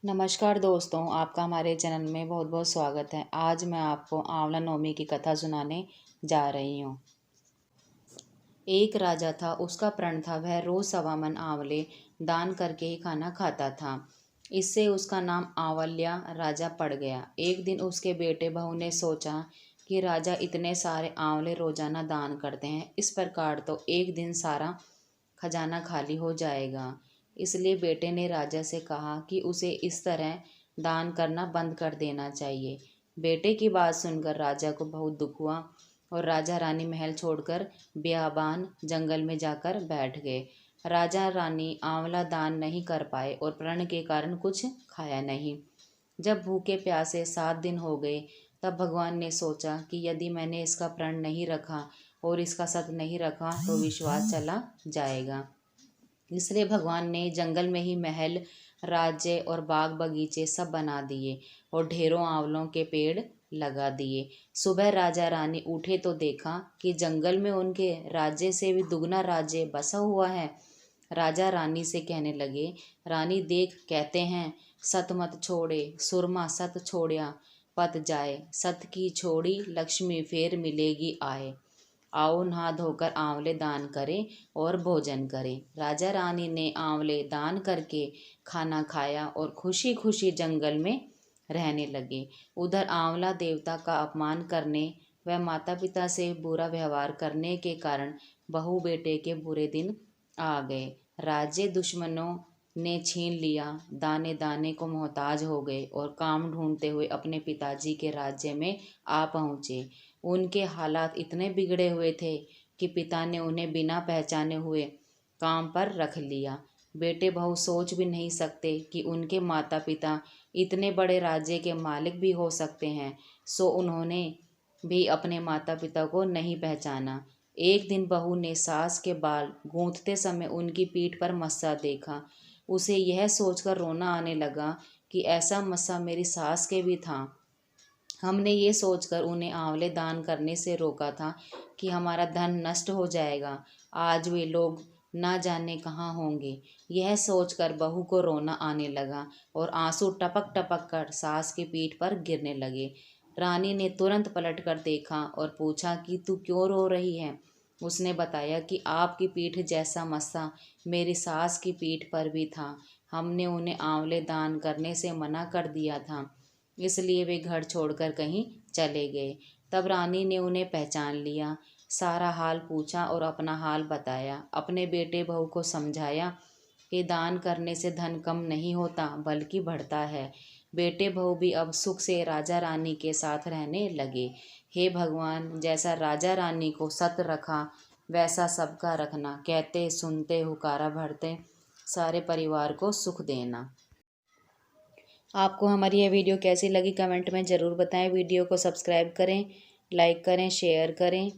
नमस्कार दोस्तों, आपका हमारे चैनल में बहुत बहुत स्वागत है। आज मैं आपको आंवला नवमी की कथा सुनाने जा रही हूँ। एक राजा था, उसका प्रण था वह रोज 1.25 मन आंवले दान करके ही खाना खाता था। इससे उसका नाम आंवल्या राजा पड़ गया। एक दिन उसके बेटे बहू ने सोचा कि राजा इतने सारे आंवले रोजाना दान करते हैं, इस प्रकार तो एक दिन सारा खजाना खाली हो जाएगा। इसलिए बेटे ने राजा से कहा कि उसे इस तरह दान करना बंद कर देना चाहिए। बेटे की बात सुनकर राजा को बहुत दुख हुआ और राजा रानी महल छोड़कर बियाबान जंगल में जाकर बैठ गए। राजा रानी आंवला दान नहीं कर पाए और प्रण के कारण कुछ खाया नहीं। जब भूखे प्यासे 7 दिन हो गए, तब भगवान ने सोचा कि यदि मैंने इसका प्रण नहीं रखा और इसका सत नहीं रखा तो विश्वास चला जाएगा। इसलिए भगवान ने जंगल में ही महल, राज्य और बाग बगीचे सब बना दिए और ढेरों आंवलों के पेड़ लगा दिए। सुबह राजा रानी उठे तो देखा कि जंगल में उनके राज्य से भी दुगना राज्य बसा हुआ है। राजा रानी से कहने लगे, रानी देख, कहते हैं सत मत छोड़े सुरमा सत छोड़या पत जाए, सत की छोड़ी लक्ष्मी फेर मिलेगी आए। आओ नहा धोकर आंवले दान करें और भोजन करें। राजा रानी ने आंवले दान करके खाना खाया और खुशी खुशी जंगल में रहने लगे। उधर आंवला देवता का अपमान करने व माता पिता से बुरा व्यवहार करने के कारण बहू बेटे के बुरे दिन आ गए। राज्य दुश्मनों ने छीन लिया, दाने दाने को मोहताज हो गए और काम ढूंढते हुए अपने पिताजी के राज्य में आ पहुँचे। उनके हालात इतने बिगड़े हुए थे कि पिता ने उन्हें बिना पहचाने हुए काम पर रख लिया। बेटे बहू सोच भी नहीं सकते कि उनके माता पिता इतने बड़े राज्य के मालिक भी हो सकते हैं, सो उन्होंने भी अपने माता पिता को नहीं पहचाना। एक दिन बहू ने सास के बाल गूंथते समय उनकी पीठ पर मस्सा देखा। उसे यह सोचकर रोना आने लगा कि ऐसा मस्सा मेरी सास के भी था। हमने ये सोचकर उन्हें आंवले दान करने से रोका था कि हमारा धन नष्ट हो जाएगा। आज वे लोग ना जाने कहाँ होंगे। यह सोचकर बहू को रोना आने लगा और आंसू टपक टपक कर सास की पीठ पर गिरने लगे। रानी ने तुरंत पलटकर देखा और पूछा कि तू क्यों रो रही है। उसने बताया कि आपकी पीठ जैसा मस्सा मेरी सास की पीठ पर भी था। हमने उन्हें आंवले दान करने से मना कर दिया था, इसलिए वे घर छोड़कर कहीं चले गए। तब रानी ने उन्हें पहचान लिया, सारा हाल पूछा और अपना हाल बताया। अपने बेटे बहू को समझाया कि दान करने से धन कम नहीं होता बल्कि बढ़ता है। बेटे बहू भी अब सुख से राजा रानी के साथ रहने लगे। हे भगवान, जैसा राजा रानी को सत रखा वैसा सबका रखना। कहते सुनते हुकारा भरते, सारे परिवार को सुख देना। आपको हमारी यह वीडियो कैसी लगी कमेंट में ज़रूर बताएं। वीडियो को सब्सक्राइब करें, लाइक करें, शेयर करें।